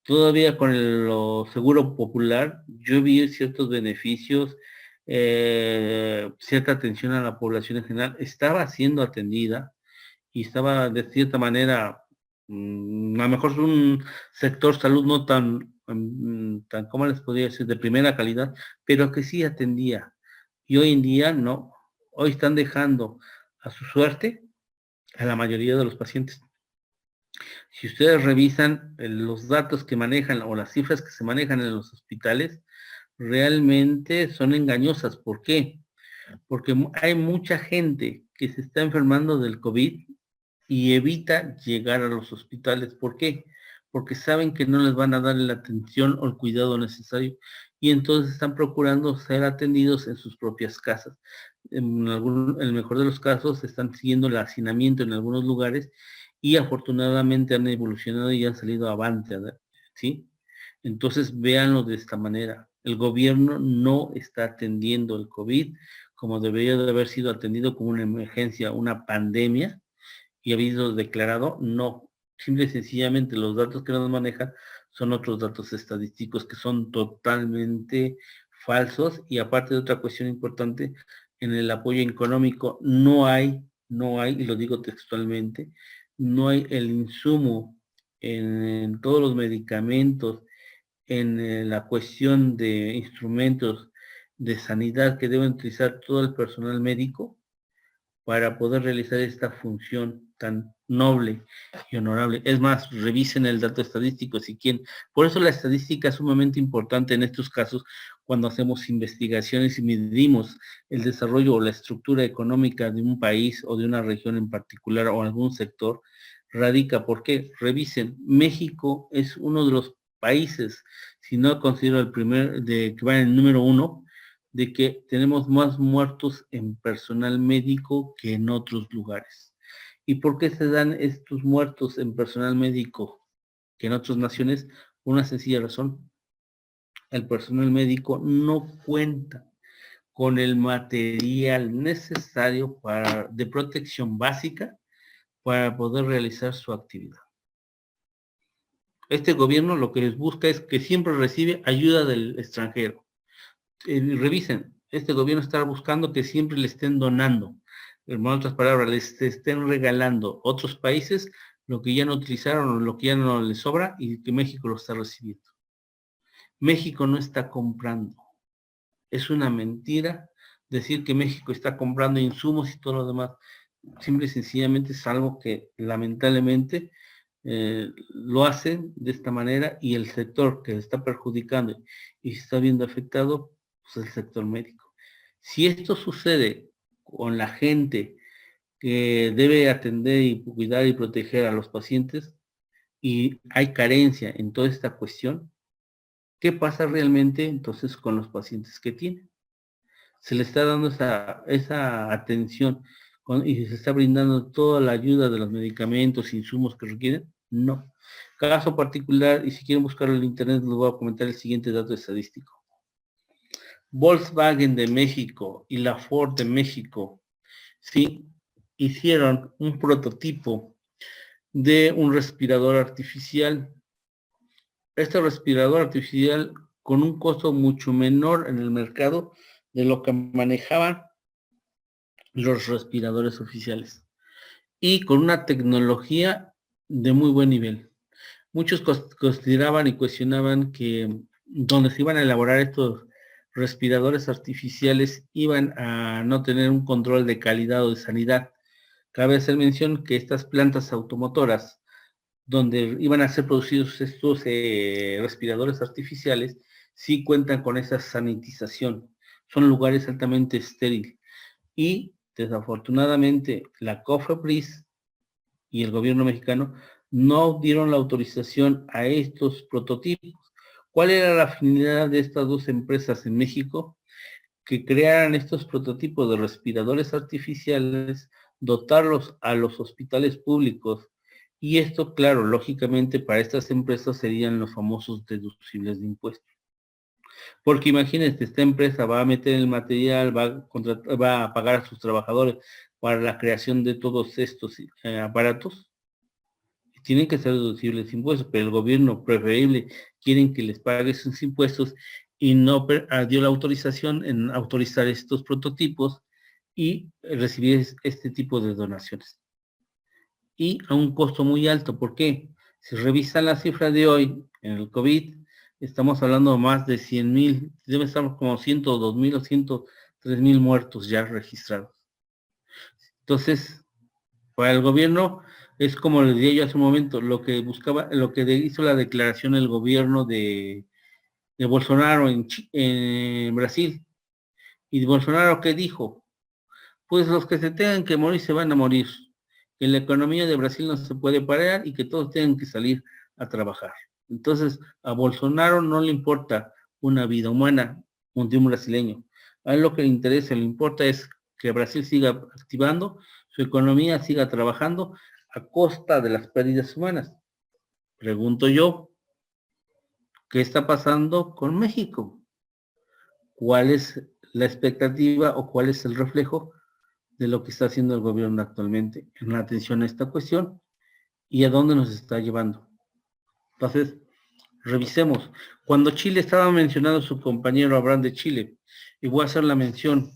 Todavía con el seguro popular, yo vi ciertos beneficios, cierta atención a la población en general, estaba siendo atendida y estaba de cierta manera, a lo mejor es un sector salud no tan, ¿cómo les podría decir?, de primera calidad, pero que sí atendía. Y hoy en día no. Hoy están dejando a su suerte a la mayoría de los pacientes. Si ustedes revisan los datos que manejan o las cifras que se manejan en los hospitales, realmente son engañosas. ¿Por qué? Porque hay mucha gente que se está enfermando del COVID y evita llegar a los hospitales. ¿Por qué? Porque saben que no les van a dar la atención o el cuidado necesario y entonces están procurando ser atendidos en sus propias casas. En el mejor de los casos están siguiendo el hacinamiento en algunos lugares y afortunadamente han evolucionado y han salido avante, ¿sí? Entonces véanlo de esta manera. El gobierno no está atendiendo el COVID como debería de haber sido atendido como una emergencia, una pandemia, y ha habido declarado, no. Simple y sencillamente los datos que nos manejan son otros datos estadísticos que son totalmente falsos y aparte de otra cuestión importante, en el apoyo económico no hay, y lo digo textualmente, no hay el insumo en todos los medicamentos, en la cuestión de instrumentos de sanidad que deben utilizar todo el personal médico para poder realizar esta función tan noble y honorable. Es más, revisen el dato estadístico si quieren. Por eso la estadística es sumamente importante en estos casos cuando hacemos investigaciones y medimos el desarrollo o la estructura económica de un país o de una región en particular o algún sector. Radica, ¿por qué? Revisen, México es uno de los países, si no considero el primer, que va en el número 1, de que tenemos más muertos en personal médico que en otros lugares. ¿Y por qué se dan estos muertos en personal médico que en otras naciones? Una sencilla razón. el personal médico no cuenta con el material necesario de protección básica para poder realizar su actividad. Este gobierno lo que les busca es que siempre recibe ayuda del extranjero. Revisen, este gobierno está buscando que siempre le estén donando. En otras palabras, les estén regalando otros países lo que ya no utilizaron o lo que ya no les sobra y que México lo está recibiendo. México no está comprando. Es una mentira decir que México está comprando insumos y todo lo demás. Simple y sencillamente es algo que lamentablemente lo hacen de esta manera y el sector que se está perjudicando y se está viendo afectado, pues el sector médico. Si esto sucede con la gente que debe atender y cuidar y proteger a los pacientes y hay carencia en toda esta cuestión, ¿qué pasa realmente entonces con los pacientes que tienen? Se le está dando esa atención y se está brindando toda la ayuda de los medicamentos, insumos que requieren. No. Caso particular, y si quieren buscarlo en internet, les voy a comentar el siguiente dato estadístico. Volkswagen de México y la Ford de México, sí, hicieron un prototipo de un respirador artificial. Este respirador artificial con un costo mucho menor en el mercado de lo que manejaban los respiradores oficiales y con una tecnología de muy buen nivel. Muchos consideraban y cuestionaban que donde se iban a elaborar estos respiradores artificiales iban a no tener un control de calidad o de sanidad. Cabe hacer mención que estas plantas automotoras donde iban a ser producidos estos respiradores artificiales sí cuentan con esa sanitización. Son lugares altamente estériles. Y desafortunadamente la COFEPRIS y el gobierno mexicano no dieron la autorización a estos prototipos. ¿Cuál era la finalidad de estas dos empresas en México? Que crearan estos prototipos de respiradores artificiales, dotarlos a los hospitales públicos. Y esto, claro, lógicamente para estas empresas serían los famosos deducibles de impuestos. Porque imagínense, esta empresa va a meter el material, va a pagar a sus trabajadores para la creación de todos estos aparatos. Tienen que ser deducibles impuestos, pero el gobierno preferible quieren que les pague sus impuestos y no dio la autorización en autorizar estos prototipos y recibir este tipo de donaciones. Y a un costo muy alto. ¿Por qué? Si revisan la cifra de hoy en el COVID, estamos hablando de más de 100,000, debe estar como 102,000 o 103,000 muertos ya registrados. Entonces, para el gobierno, es como les dije yo hace un momento, lo que buscaba, lo que hizo la declaración el gobierno de Bolsonaro en Brasil. Y Bolsonaro, ¿qué dijo? Pues los que se tengan que morir se van a morir. Que la economía de Brasil no se puede parar y que todos tengan que salir a trabajar. Entonces, a Bolsonaro no le importa una vida humana de un brasileño. A él lo que le interesa, le importa es que Brasil siga activando, su economía siga trabajando a costa de las pérdidas humanas. Pregunto yo, ¿qué está pasando con México? ¿Cuál es la expectativa o cuál es el reflejo de lo que está haciendo el gobierno actualmente en atención a esta cuestión y a dónde nos está llevando? Entonces, revisemos. Cuando Chile estaba mencionando a su compañero Abraham de Chile, y voy a hacer la mención,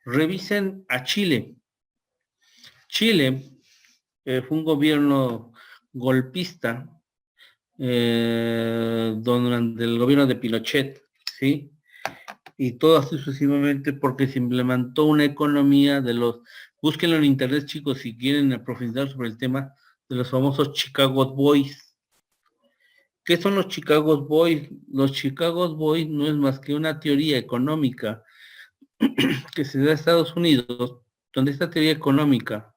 revisen a Chile. Chile fue un gobierno golpista durante el gobierno de Pinochet, ¿sí? Y todo así sucesivamente porque se implementó una economía de los, búsquenlo en internet chicos si quieren profundizar sobre el tema de los famosos Chicago Boys. ¿Qué son los Chicago Boys? Los Chicago Boys no es más que una teoría económica que se da en Estados Unidos, donde esta teoría económica,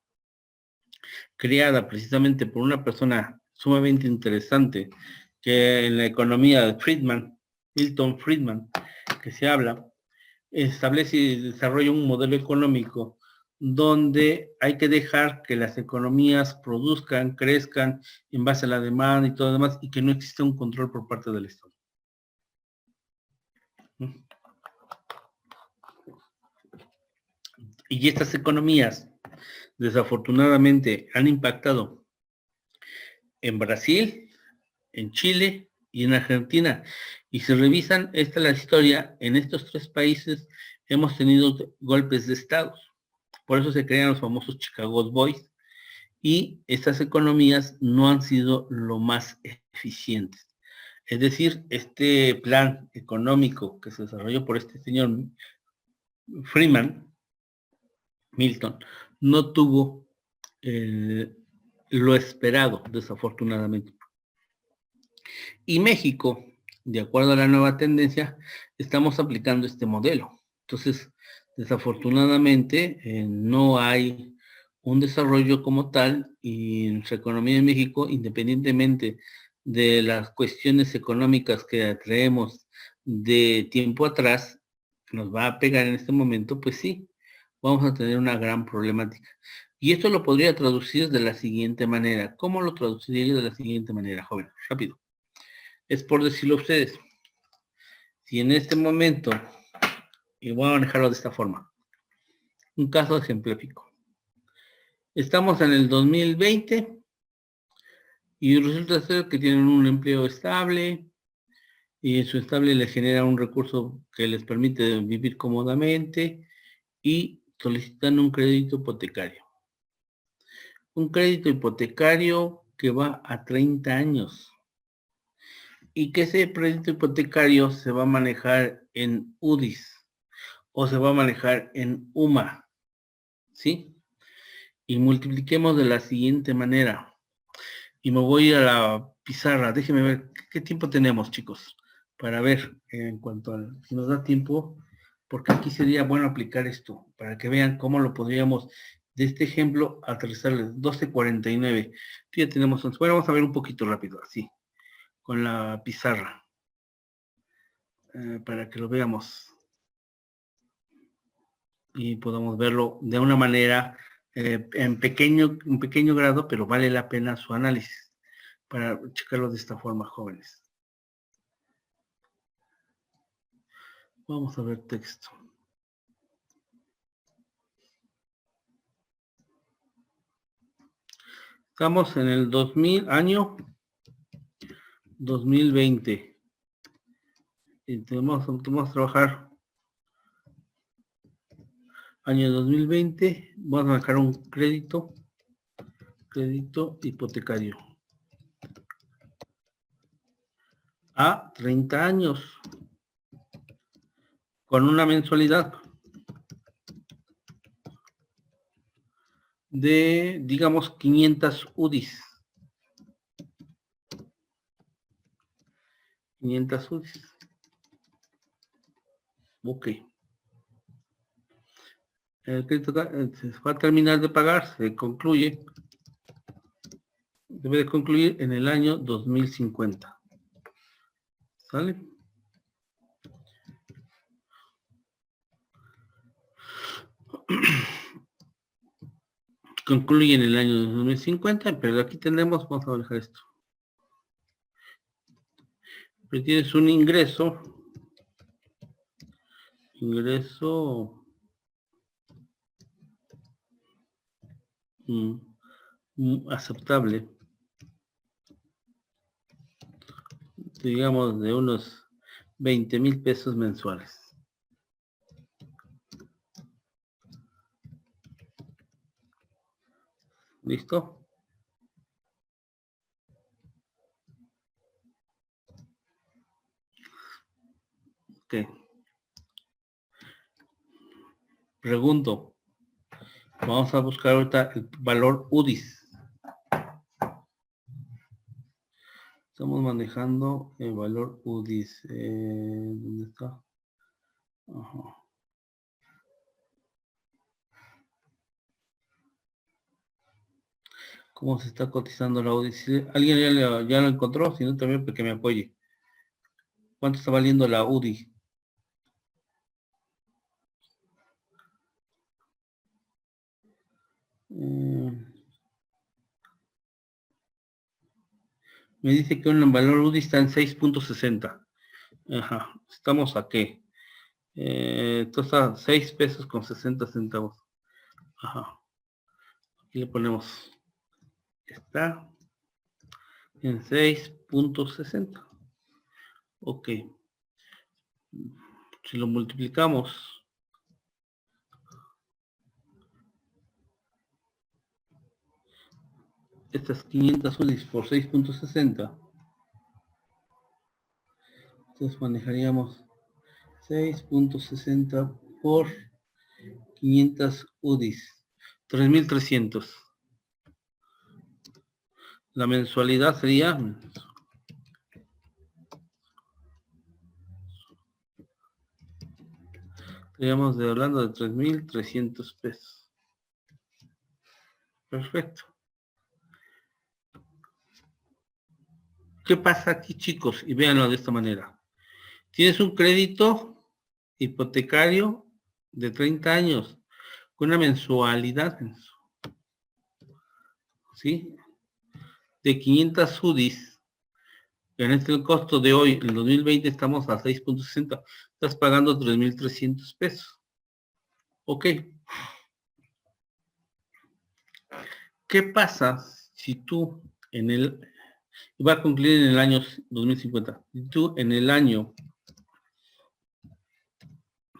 creada precisamente por una persona sumamente interesante, que en la economía de Friedman, Milton Friedman, que se habla, establece y desarrolla un modelo económico donde hay que dejar que las economías produzcan, crezcan en base a la demanda y todo lo demás, y que no exista un control por parte del Estado. Y estas economías, desafortunadamente, han impactado en Brasil, en Chile y en Argentina. Y si revisan esta la historia, en estos tres países hemos tenido golpes de estados. Por eso se crean los famosos Chicago Boys. Y estas economías no han sido lo más eficientes. Es decir, este plan económico que se desarrolló por este señor Freeman, Milton, no tuvo lo esperado, desafortunadamente. Y México, de acuerdo a la nueva tendencia, estamos aplicando este modelo. Entonces, desafortunadamente, no hay un desarrollo como tal y nuestra economía en México, independientemente de las cuestiones económicas que traemos de tiempo atrás, nos va a pegar en este momento, pues sí, vamos a tener una gran problemática. Y esto lo podría traducir de la siguiente manera. ¿Cómo lo traduciría yo de la siguiente manera, joven? Rápido. Es por decirlo a ustedes. Si en este momento, y voy a manejarlo de esta forma, un caso ejemplifico. Estamos en el 2020 y resulta ser que tienen un empleo estable y su estable les genera un recurso que les permite vivir cómodamente y solicitan un crédito hipotecario. Un crédito hipotecario que va a 30 años. Y que ese crédito hipotecario se va a manejar en UDIs o se va a manejar en UMA. ¿Sí? Y multipliquemos de la siguiente manera. Y me voy a la pizarra. Déjenme ver qué tiempo tenemos, chicos, para ver en cuanto a si nos da tiempo, porque aquí sería bueno aplicar esto, para que vean cómo lo podríamos, de este ejemplo, aterrizarles. 12:49. Ya tenemos 11. Bueno, vamos a ver un poquito rápido, así, con la pizarra, para que lo veamos y podamos verlo de una manera en pequeño grado, pero vale la pena su análisis para checarlo de esta forma, jóvenes. Vamos a ver texto. Estamos en el año 2020. Y vamos a trabajar año 2020. Vamos a marcar un crédito hipotecario a 30 años con una mensualidad de, digamos, 500 UDIs. 500 UDIs. Ok. El crédito se va a terminar de pagar, se concluye. Debe de concluir en el año 2050. ¿Sale? Concluye en el año 2050, pero aquí tenemos, vamos a dejar esto. Pero tienes un ingreso aceptable, digamos de unos 20,000 pesos mensuales. ¿Listo? Ok. Pregunto. Vamos a buscar ahorita el valor UDIs. Estamos manejando el valor UDIs. ¿Dónde está? Ajá. ¿Cómo se está cotizando la UDI? Si ¿alguien ya lo encontró? Si no, también para que me apoye. ¿Cuánto está valiendo la UDI? Me dice que un valor UDI está en 6.60. Ajá. ¿Estamos a qué? Esto está 6 pesos con 60 centavos. Ajá. Aquí le ponemos, está en 6.60. Ok. Si lo multiplicamos, estas 500 UDIs por 6.60, entonces manejaríamos 6.60 por 500 UDIs, 3.300. La mensualidad sería, estaríamos hablando de 3.300 pesos. Perfecto. ¿Qué pasa aquí, chicos? Y véanlo de esta manera. Tienes un crédito hipotecario de 30 años con una mensualidad, ¿sí?, de 500 UDIs. En este costo de hoy, en 2020, estamos a 6.60. Estás pagando 3.300 pesos. Ok. ¿Qué pasa si tú va a concluir en el año 2050? Si tú en el año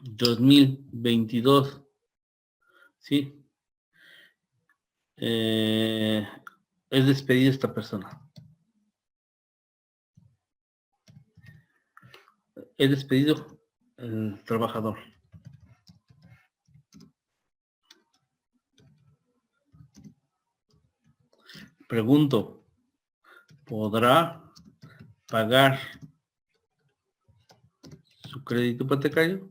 2022, ¿sí?, es despedido esta persona. Es despedido el trabajador. Pregunto, ¿podrá pagar su crédito hipotecario?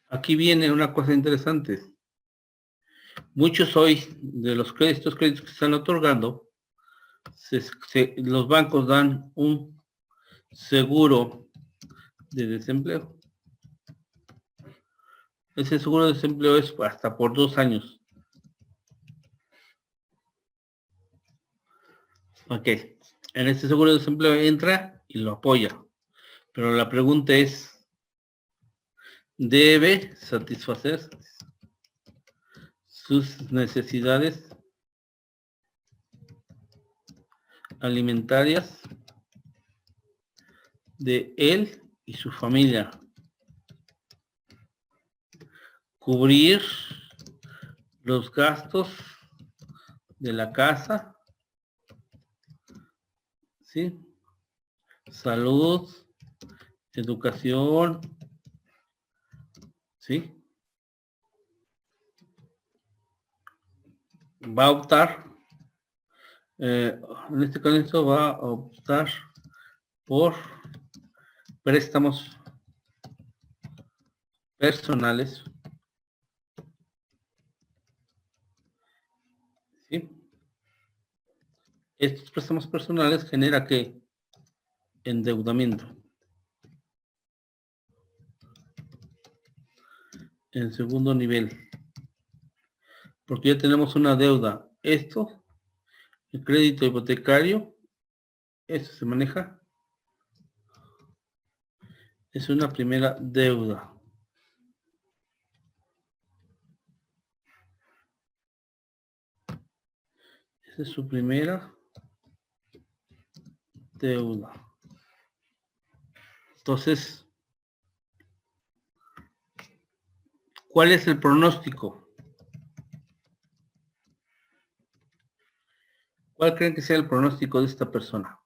Aquí viene una cosa interesante. Muchos hoy de los créditos que se están otorgando, los bancos dan un seguro de desempleo. Ese seguro de desempleo es hasta por 2 años. Ok. En este seguro de desempleo entra y lo apoya. Pero la pregunta es, ¿debe satisfacer sus necesidades alimentarias de él y su familia? Cubrir los gastos de la casa, ¿sí?, salud, educación, ¿sí? Va a optar, en este caso va a optar por préstamos personales, ¿sí? Estos préstamos personales genera ¿qué? Endeudamiento. En segundo nivel. Porque ya tenemos una deuda. Esto, el crédito hipotecario, esto se maneja. Es una primera deuda. Esa es su primera deuda. Entonces, ¿cuál es el pronóstico? ¿Cuál creen que sea el pronóstico de esta persona?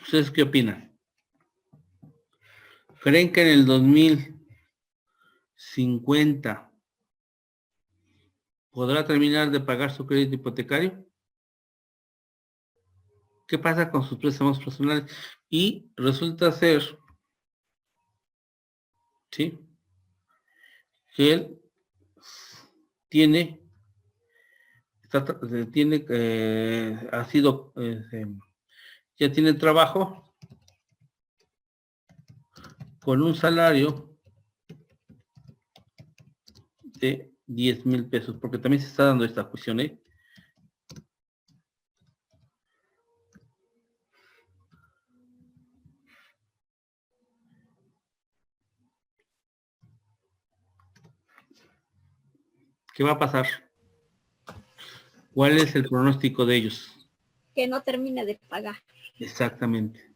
¿Ustedes qué opinan? ¿Creen que en el 2050 podrá terminar de pagar su crédito hipotecario? ¿Qué pasa con sus préstamos personales? Y resulta ser, ¿sí?, que él ya tiene trabajo con un salario de 10,000 pesos, porque también se está dando esta cuestión, ¿Qué va a pasar? ¿Cuál es el pronóstico de ellos? Que no termine de pagar. Exactamente.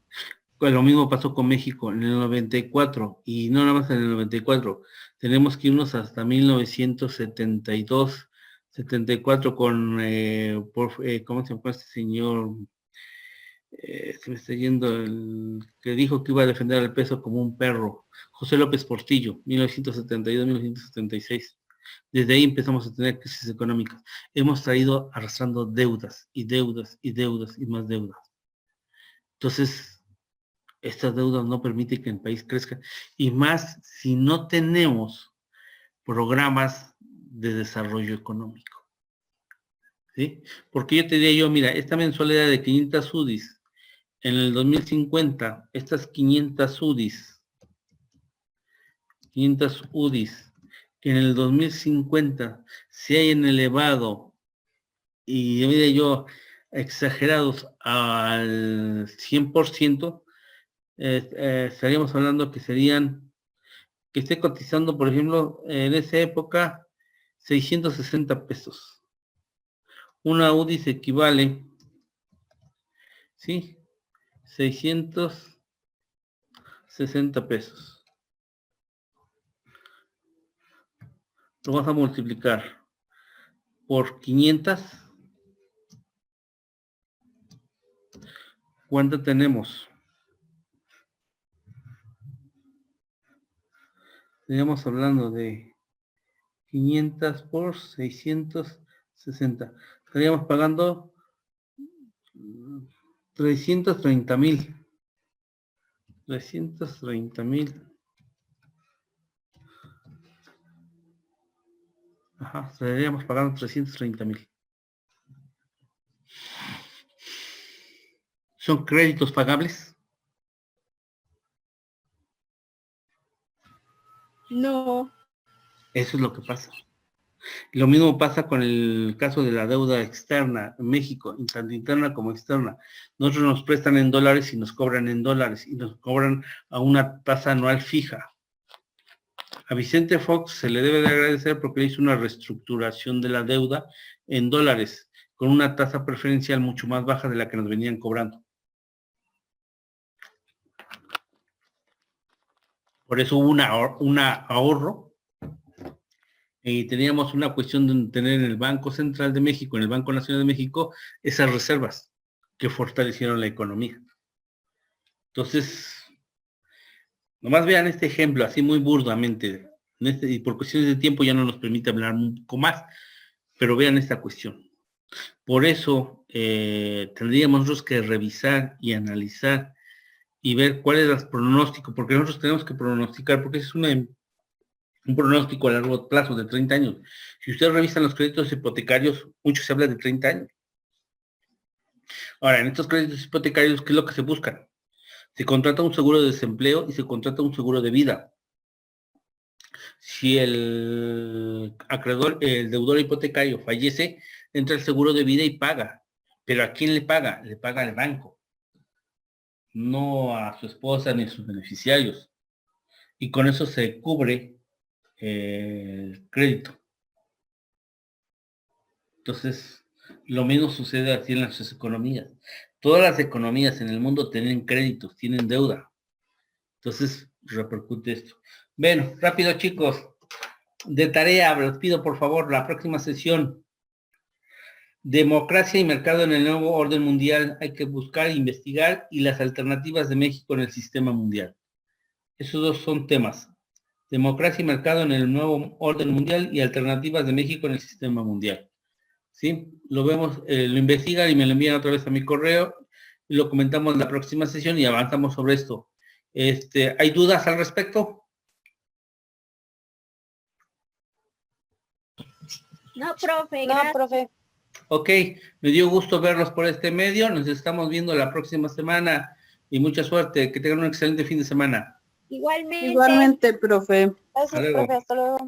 Pues lo mismo pasó con México en el 94, y no nada más en el 94. Tenemos que irnos hasta 1972, 74 con, ¿cómo se llama este señor? Se me está yendo el que dijo que iba a defender el peso como un perro. José López Portillo, 1972-1976. Desde ahí empezamos a tener crisis económicas. Hemos traído arrastrando deudas y deudas y deudas y más deudas. Entonces, estas deudas no permiten que el país crezca. Y más si no tenemos programas de desarrollo económico. ¿Sí? Porque yo te diría yo, mira, esta mensualidad de 500 UDIs en el 2050, estas 500 UDIs, que en el 2050 se hayan elevado, y yo diría yo, exagerados al 100%, estaríamos hablando que serían, que esté cotizando, por ejemplo, en esa época, 660 pesos. Una UDI se equivale, ¿sí? 660 pesos. Lo vas a multiplicar por 500. ¿Cuánto tenemos? Estaríamos hablando de 500 por 660. Estaríamos pagando 330,000. 330,000. Ajá, estaríamos pagando 330,000. ¿Son créditos pagables? No. Eso es lo que pasa. Lo mismo pasa con el caso de la deuda externa en México, tanto interna como externa. Nosotros nos prestan en dólares y nos cobran en dólares y nos cobran a una tasa anual fija. A Vicente Fox se le debe de agradecer porque hizo una reestructuración de la deuda en dólares con una tasa preferencial mucho más baja de la que nos venían cobrando. Por eso hubo un ahorro. Y teníamos una cuestión de tener en el Banco Central de México, en el Banco Nacional de México, esas reservas que fortalecieron la economía. Entonces, nomás vean este ejemplo, así muy burdamente, y por cuestiones de tiempo ya no nos permite hablar un poco más, pero vean esta cuestión. Por eso tendríamos nosotros que revisar y analizar y ver cuál es el pronóstico, porque nosotros tenemos que pronosticar, porque es un pronóstico a largo plazo de 30 años. Si ustedes revisan los créditos hipotecarios, mucho se habla de 30 años. Ahora, en estos créditos hipotecarios, ¿qué es lo que se busca? Se contrata un seguro de desempleo y se contrata un seguro de vida. Si el acreedor, el deudor hipotecario fallece, entra el seguro de vida y paga. ¿Pero a quién le paga? Le paga al banco, no a su esposa ni a sus beneficiarios. Y con eso se cubre el crédito. Entonces, lo mismo sucede así en las economías. Todas las economías en el mundo tienen créditos, tienen deuda. Entonces, repercute esto. Bueno, rápido chicos, de tarea, les pido por favor la próxima sesión. Democracia y mercado en el nuevo orden mundial. Hay que buscar, investigar y las alternativas de México en el sistema mundial. Esos dos son temas. Democracia y mercado en el nuevo orden mundial y alternativas de México en el sistema mundial. ¿Sí? Lo vemos, lo investigan y me lo envían otra vez a mi correo y lo comentamos en la próxima sesión y avanzamos sobre esto. ¿Hay dudas al respecto? No, profe, No, gracias. profe. Ok, me dio gusto verlos por este medio. Nos estamos viendo la próxima semana y mucha suerte. Que tengan un excelente fin de semana. Igualmente. Igualmente, profe. Gracias, luego. profe. Hasta luego.